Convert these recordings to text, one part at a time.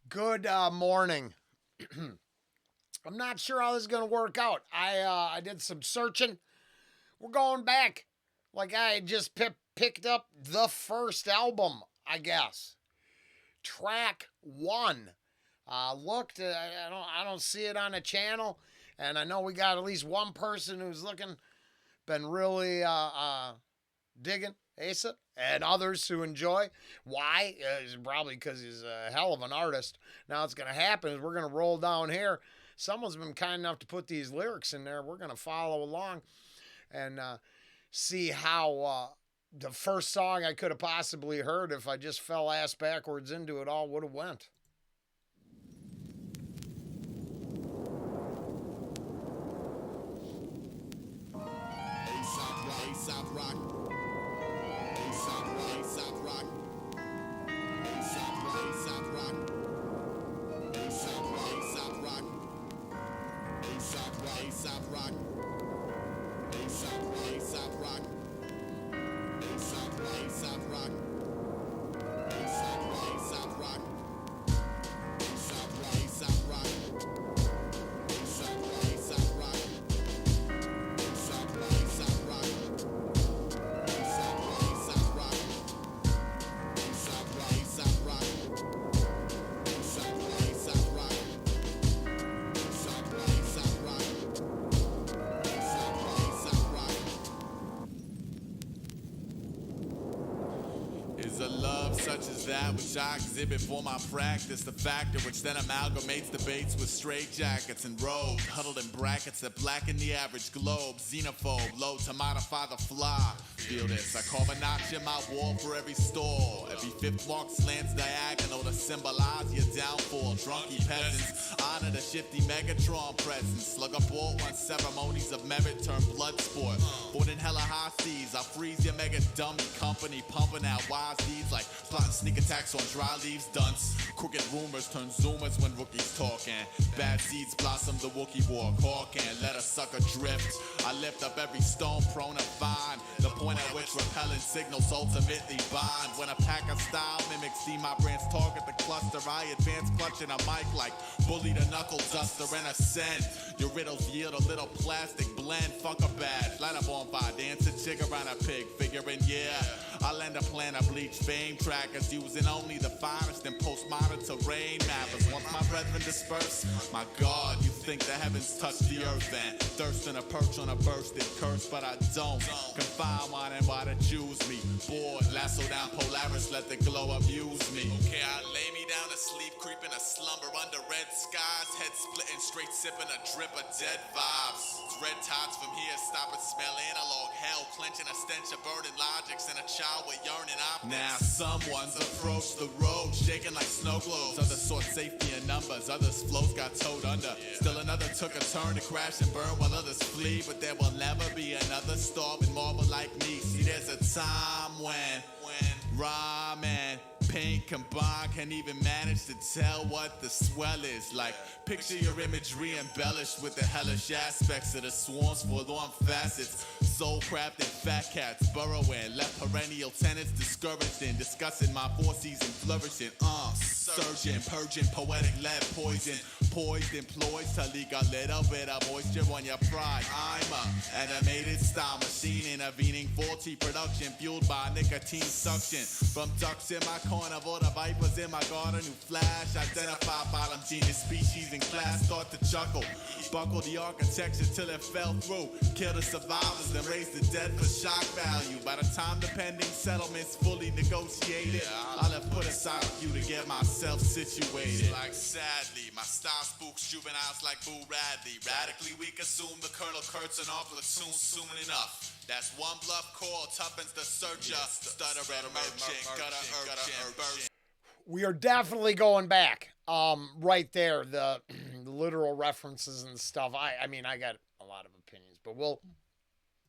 Good morning. I'm not sure how this is going to work out. I did some searching. We're going back. Like I had just picked up the first album, I guess. Track 1. Looked, I don't see it on the channel, and I know we got at least one person who's looking, been really digging Aesop, and others who enjoy. Why? It's probably because he's a hell of an artist. Now, what's going to happen is we're going to roll down here. Someone's been kind enough to put these lyrics in there. We're going to follow along and see how the first song I could have possibly heard, if I just fell ass backwards into it all, would have went. Aesop rock. Aesop rock. Aesop rock. Aesop rock. Aesop rock. Aesop rock. Aesop rock. Aesop rock. Aesop rock. Is a love such as that which I exhibit for my practice, the factor which then amalgamates debates with straitjackets and robes, huddled in brackets that blacken the average globe, xenophobe, low to modify the fly. Feel this, I carve a notch in my wall for every store. Every fifth mark slants diagonal to symbolize your downfall. Drunky peasants honor the shifty Megatron presence. Slug up all one ceremonies of merit turn blood sport. Born in hella high seas, I freeze your mega dummy company, pumping out wise deeds like plotting sneak attacks on dry leaves, dunce. Crooked rumors turn zoomers when rookies talking. Bad seeds blossom the Wookiee walk, hawking. Let a sucker drift. I lift up every stone prone to find the point at which repellent signals ultimately bind. When a pack of style mimics see my brand's target the cluster, I advance clutching a mic like bully the knuckle duster and ascend. Your riddles yield a little plastic blend. Fuck a badge, light up on fire, dance a chick around a pig, figuring yeah. I lend a plan of bleach fame trackers, using only the finest in postmodern terrain mappers. Once my brethren disperse, my God, you think the heavens touch the earth and thirsting a perch on a bursted curse, but I don't. Confine mine and why to choose me. Bored, lasso down Polaris, let the glow abuse me. Okay, I lay me down to sleep, creeping a slumber under red skies, head splitting, straight sipping a drip of dead vibes. It's red tides from here, stop and smell analog hell, clenching a stench of burning logics and a child with yearning optics. Now someone's approached the road, shaking like snow globes. Others sought safety in numbers, others' flows got towed under. Still another took a turn to crash and burn while others flee, but there will never be another starving marble like me. See, there's a time when rhyme and paint combined can even manage to tell what the swell is like. Picture your imagery embellished with the hellish aspects of the swarm's forlorn facets. Soul crafted fat cats burrowing, left perennial tenants discouraged in discussing my four season flourishing. Surging, purging, poetic lead poison, poised, employed to leak a little bit of moisture on your pride. I'm a animated style machine, intervening faulty production fueled by nicotine suction. From ducks in my carnivore to vipers in my garden who flash, identify bottom genius species in class, start to chuckle. Buckle the architecture till it fell through. Kill the survivors, then raise the dead for shock value. By the time the pending settlement's fully negotiated, I'll have put aside a few to get myself situated. Like sadly, my style spooks juveniles like Boo Radley. Radically we consume the Colonel Kurtz and our platoon soon enough. That's one bluff call, toughens the searcher. Stutter and merchant, gutter urchin. We are definitely going back. Right there, the literal references and stuff. I mean, I got a lot of opinions, but we'll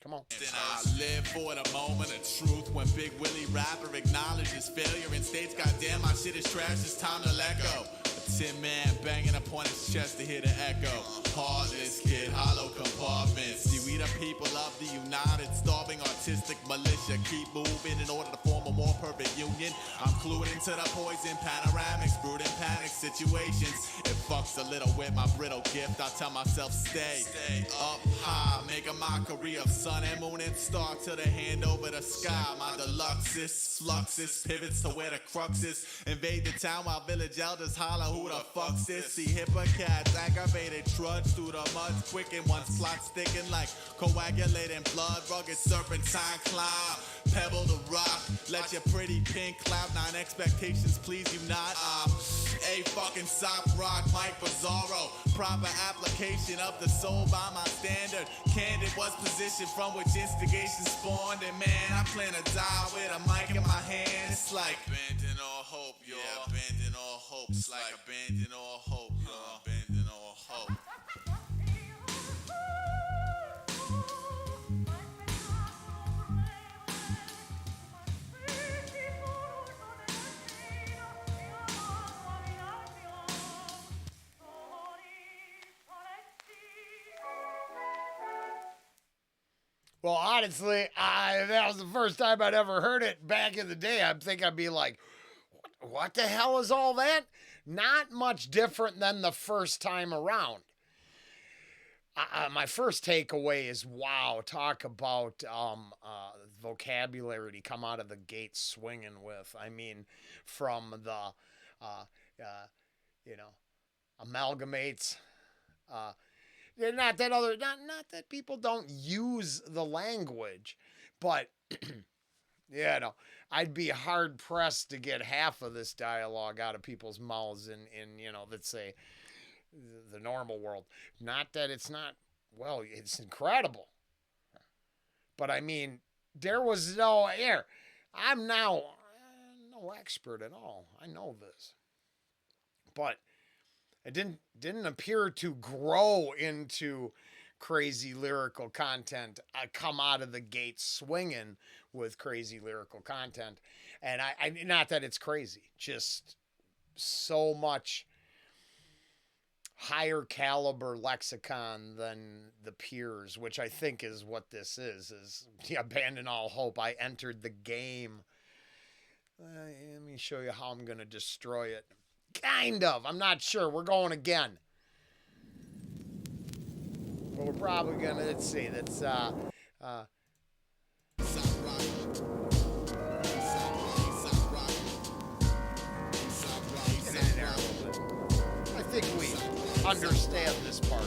come on. Then I live for the moment of truth when Big Willie rapper acknowledges failure and states, "Goddamn, my shit is trash. It's time to let go." A tin man banging upon his chest to hear the echo. Heartless kid, hollow compartments. See, we the people of the united, starving artistic militia. Keep moving in order to form a more perfect union. I'm clued into the poison panoramics, brewed in panics situations. It fucks a little with my brittle gift. I tell myself stay up high, make a mockery of sun and moon and star till they hand over the sky. My deluxes, fluxes, pivots to where the crux is. Invade the town while village elders holler, who the fuck's this? See hippocats, aggravated trudge through the mud, quicken one's plot sticking like coagulating blood, rugged serpentine climb, pebble to rock, let your pretty pink cloud nine expectations please you not. A fucking soft rock, Mike Bizarro, proper application of the soul by my standard. Candid was positioned from which instigation spawned, and man, I plan to die with a mic in my hand. It's like abandon all hope, yo. Yeah, abandon all hope. It's like abandon all hope, yo. Abandon all hope. Well, honestly, that was the first time I'd ever heard it back in the day. I think I'd be like, what the hell is all that? Not much different than the first time around. My first takeaway is, wow, talk about vocabulary to come out of the gate swinging with. I mean, from the, you know, amalgamates, not that not that people don't use the language, but I'd be hard pressed to get half of this dialogue out of people's mouths in let's say the normal world. Not that it's not, well, it's incredible. But I mean, there was no air. I'm now no expert at all. I know this. But it didn't appear to grow into crazy lyrical content. I come out of the gate swinging with crazy lyrical content, and I not that it's crazy, just so much higher caliber lexicon than the peers, which I think is what this is abandon all hope. I entered the game. Let me show you how I'm going to destroy it. Kind of. I'm not sure. We're going again. But we're probably going to, let's see, that's, I think we understand this part.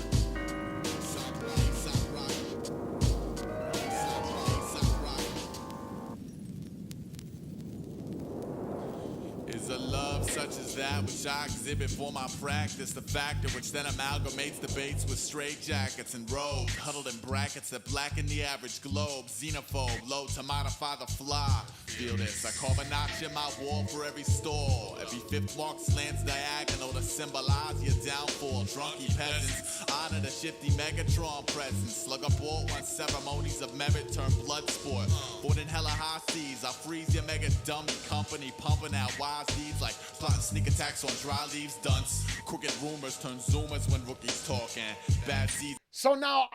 Is a love such as that which I exhibit for my practice, the factor which then amalgamates debates with straitjackets and robes, huddled in brackets that blacken the average globe, xenophobe, low to modify the fly. Feel this, I carve a notch in my wall for every store. Every fifth mark slants diagonal to symbolize your downfall. Drunky peasants honor the shifty Megatron presence. Slug up all one ceremonies of merit turn blood sport. Born in hella high seas, I freeze your mega dummy company, pumping out wise deeds like plotting sneak attacks on dry leaves, dunce. Crooked rumors turn zoomers when rookies talking. Bad seeds. So now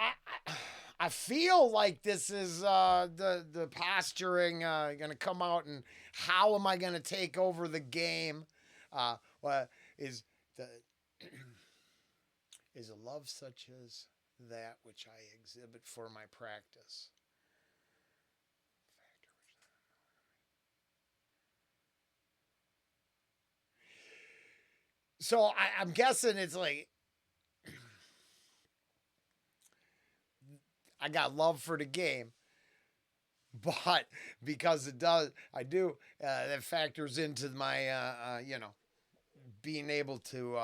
I feel like this is the posturing going to come out, and how am I going to take over the game? Is a love such as that which I exhibit for my practice. So I'm guessing it's like, I got love for the game, but because that factors into my, being able to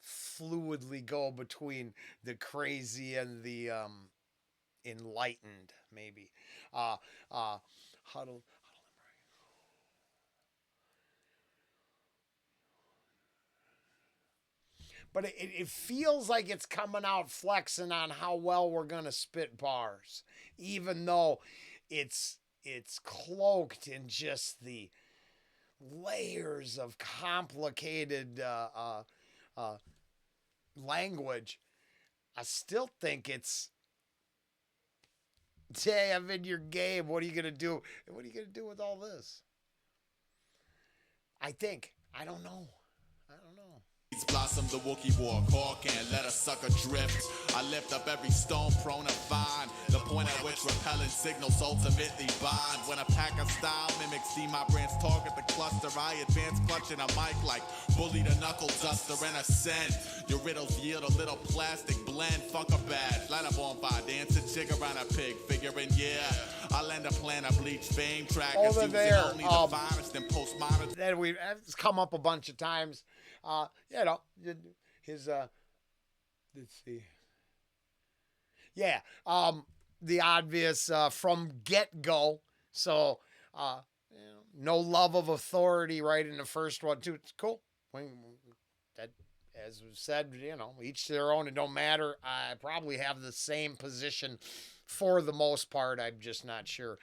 fluidly go between the crazy and the enlightened, maybe. Huddle. But it feels like it's coming out flexing on how well we're going to spit bars, even though it's cloaked in just the layers of complicated language. I still think it's, hey, I'm in your game. What are you going to do? What are you going to do with all this? I think. I don't know. I don't know. Blossom the Wookiee walk, hawk and let a sucker drift. I lift up every stone prone to find the point at which repellent signals ultimately bind. When a pack of style mimics see my brand's target the cluster, I advance clutching a mic like bully the knuckle duster and ascend. Your riddles yield a little plastic blend. Fuck a badge, light up on fire, dance a jig around a pig, figuring I lend a plan of bleach fame track Over using there, only the finest and postmodern. That it's come up a bunch of times. You know, his let's see. Yeah, the obvious from get-go. So, you know, no love of authority right in the first one too. It's cool. That, as was said, you know, each their own. It don't matter. I probably have the same position for the most part. I'm just not sure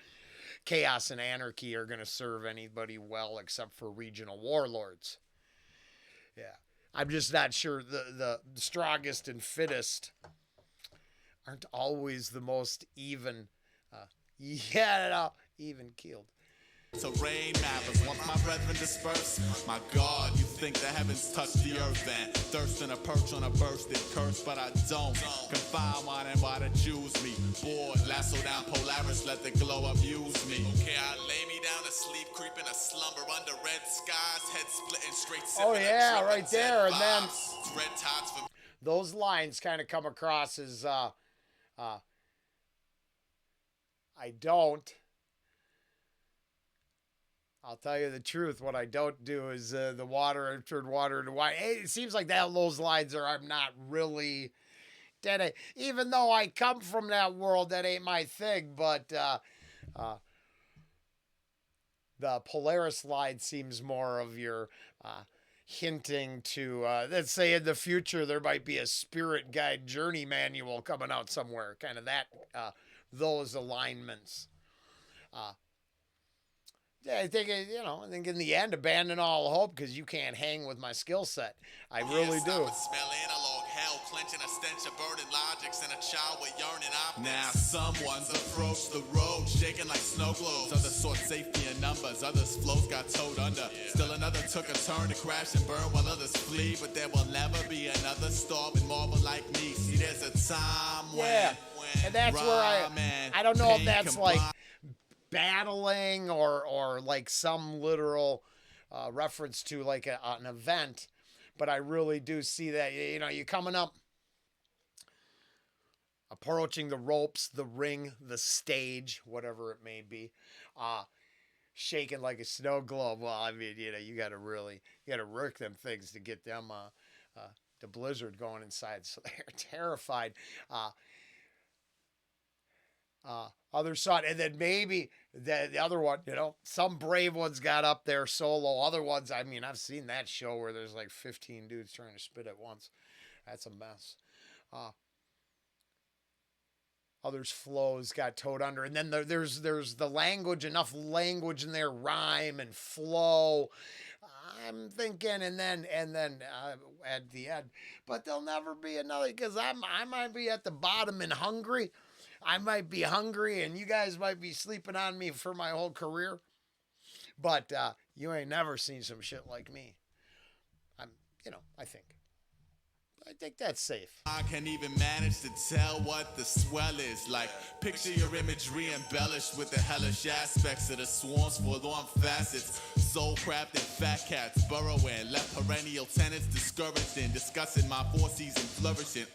chaos and anarchy are going to serve anybody well except for regional warlords. Yeah. I'm just not sure the strongest and fittest aren't always the most even, even keeled. So rain matters once my brethren disperse. My God, you think the heavens touch the earth and thirsting a perch on a bursted curse, but I don't confine mine and why to choose me. Bored, lasso down Polaris, let the glow amuse me. Okay, I lay me down to sleep, creeping a slumber under red skies, head splitting straight. Oh yeah, right there, and then red tides for those lines kind of come across as I don't. I'll tell you the truth. What I don't do is the water. I've turned water into wine. It seems like those lines are. I'm not really. Even though I come from that world, that ain't my thing. But the Polaris line seems more of your hinting to. Let's say in the future there might be a spirit guide journey manual coming out somewhere. Kind of that. Those alignments. Yeah, I think, I think in the end, abandon all hope because you can't hang with my skill set. I really do. Now someone's approached the road, shaking like snow globes. Others sought safety in numbers, others' flows got towed under. Still another took a turn to crash and burn while others flee. But there will never be another starving marvel like me. See, there's a time when and that's where I don't know if that's like battling or like some literal reference to like an event, but I really do see that you're coming up, approaching the ropes, the ring, the stage, whatever it may be, shaking like a snow globe. Well, I mean, you got to work them things to get them the blizzard going inside, so they're terrified. Other side, and then maybe the other one, some brave ones got up there solo. Other ones, I mean, I've seen that show where there's like 15 dudes trying to spit at once. That's a mess. Others' flows got towed under, and then there's the language, enough language in there, rhyme and flow. I'm thinking, and then at the end, but there'll never be another because I might be at the bottom and hungry. I might be hungry and you guys might be sleeping on me for my whole career. But you ain't never seen some shit like me. I think that's safe. I can even manage to tell what the swell is like. Picture your imagery embellished with the hellish aspects of the swarm's forlorn facets. Soul crafted fat cats burrowing, left perennial tenants discouraged in discussing my four-season flourishing.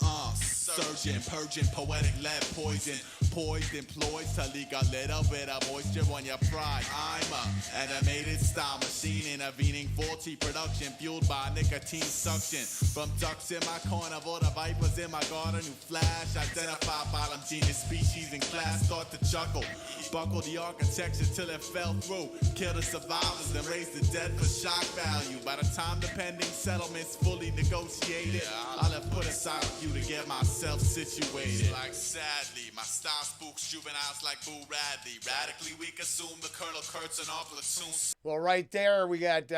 Surging, purging, poetic lead poison, poised, employed, Talika, little bit of moisture on your pride. I'm a animated style machine, intervening faulty production, fueled by nicotine suction. From ducks in my carnivore, the vipers in my garden who flash, identify bottom genius species in class, start to chuckle. Buckle the architecture till it fell through. Kill the survivors and raise the dead for shock value. By the time the pending settlement's fully negotiated, I'll have put aside a few to get myself situated. Like sadly, my style spooks juveniles like Boo Radley. Radically weak, assume the Colonel Kurtz and our platoon. Well, right there we got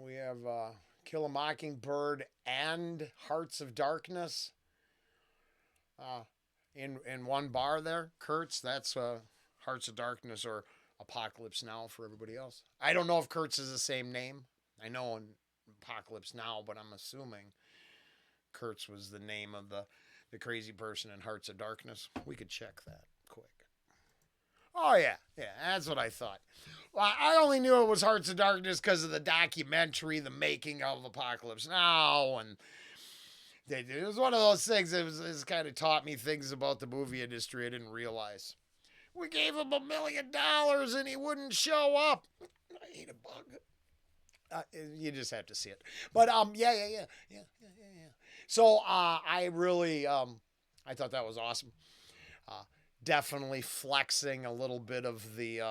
we have Kill a Mockingbird and Hearts of Darkness in one bar there. Kurtz, that's Hearts of Darkness or Apocalypse Now for everybody else. I don't know if Kurtz is the same name. I know in Apocalypse Now, but I'm assuming Kurtz was the name of the crazy person in Hearts of Darkness. We could check that quick. Oh, yeah. Yeah, that's what I thought. Well, I only knew it was Hearts of Darkness because of the documentary, The Making of Apocalypse Now, and it was one of those things that was kind of taught me things about the movie industry I didn't realize. We gave him $1 million and he wouldn't show up. I ate a bug. You just have to see it. But yeah. So I really I thought that was awesome. Definitely flexing a little bit of the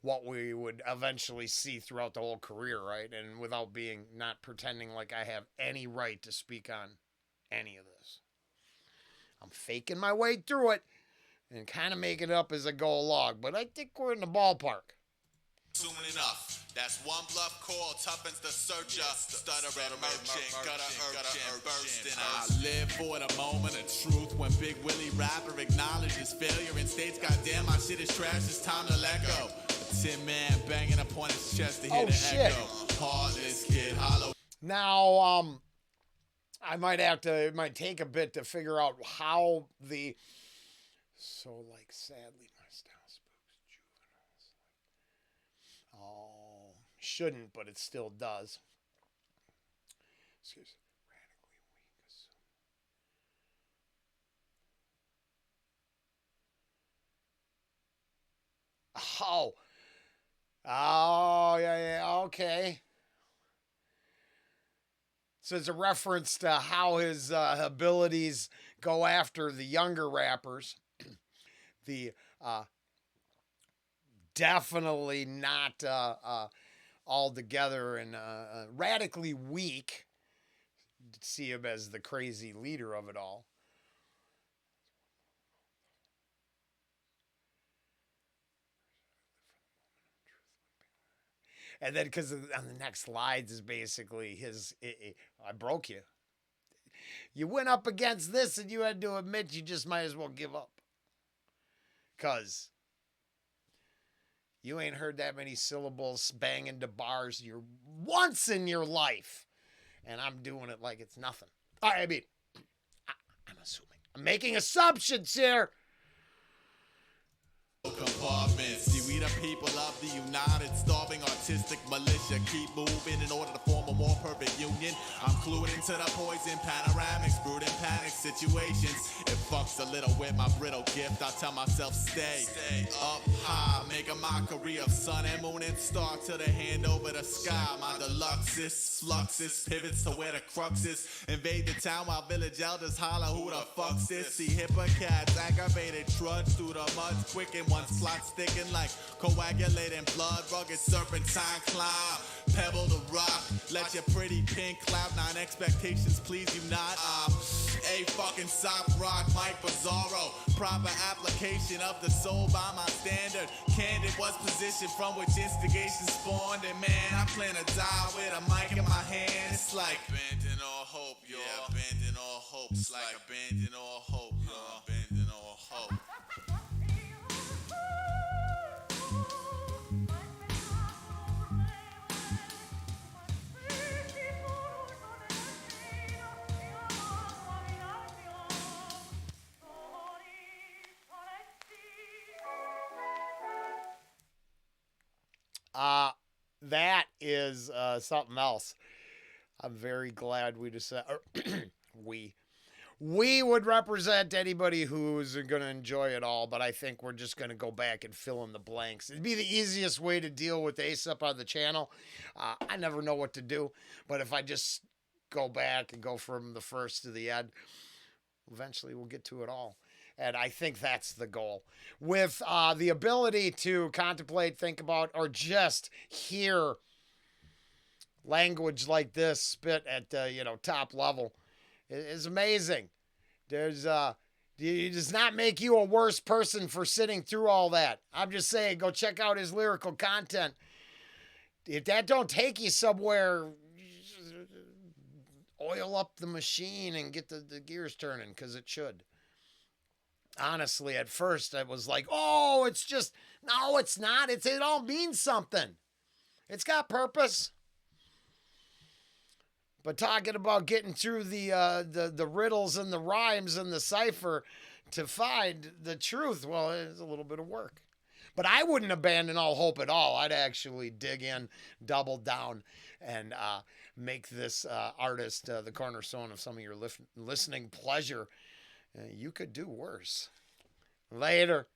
what we would eventually see throughout the whole career, right? And without being not pretending like I have any right to speak on any of this. I'm faking my way through it and kind of make it up as I go along, but I think we're in the ballpark. Soon enough, that's one bluff call, toughens the searcher, stutter and merchant, gutter urchin, bursting. I live for the moment of truth when Big Willie rapper acknowledges failure and states, goddamn, my shit is trash, it's time to let go. Tin Man banging upon his chest to hear the echo. Heartless kid, hollow. Now, I might have to, it might take a bit to figure out how the, so like sadly my style spooks juveniles. Oh, shouldn't, but it still does. Excuse me. Radically weak. Oh, yeah, okay. So it's a reference to how his abilities go after the younger rappers. The definitely not all together and radically weak. See him as the crazy leader of it all. And then because on the next slides is basically his, I broke you. You went up against this and you had to admit you just might as well give up. Because you ain't heard that many syllables banging to bars once in your life. And I'm doing it like it's nothing. I mean, I'm assuming. I'm making assumptions here. Compartments. See, we the people of the united, starving artistic militia. Keep moving in order to form a more perfect union. I'm clued into the poison panoramics, brewed in panic situations. It fucks a little with my brittle gift. I tell myself, stay up high, make a mockery of sun and moon and star till they hand over the sky. My deluxes, fluxes, pivots to where the crux is. Invade the town while village elders holler, who the fuck's this? See hippocats, aggravated, trudge through the mud, quick and one slot sticking like coagulating blood, rugged serpentine climb, pebble to rock, let your pretty pink cloud nine expectations please you not. A fucking soft rock, Mike Bizarro, proper application of the soul by my standard. Candid was positioned from which instigation spawned, and man, I plan to die with a mic in my hand. It's like abandon all hope, y'all. Yeah, abandon all hope. It's like abandon all hope, y'all. Abandon all hope. That is something else. I'm very glad we decided we would represent anybody who's going to enjoy it all, but I think we're just going to go back and fill in the blanks. It'd be the easiest way to deal with Aesop on the channel. I never know what to do, but if I just go back and go from the first to the end, eventually we'll get to it all. And I think that's the goal. With the ability to contemplate, think about, or just hear language like this spit at top level is amazing. It does not make you a worse person for sitting through all that. I'm just saying, go check out his lyrical content. If that don't take you somewhere, oil up the machine and get the gears turning, because it should. Honestly, at first I was like, oh, it's just No, it's not. It all means something. It's got purpose. But talking about getting through the riddles and the rhymes and the cipher to find the truth, well, it's a little bit of work. But I wouldn't abandon all hope at all. I'd actually dig in, double down, and make this artist the cornerstone of some of your listening pleasure. You could do worse. Later.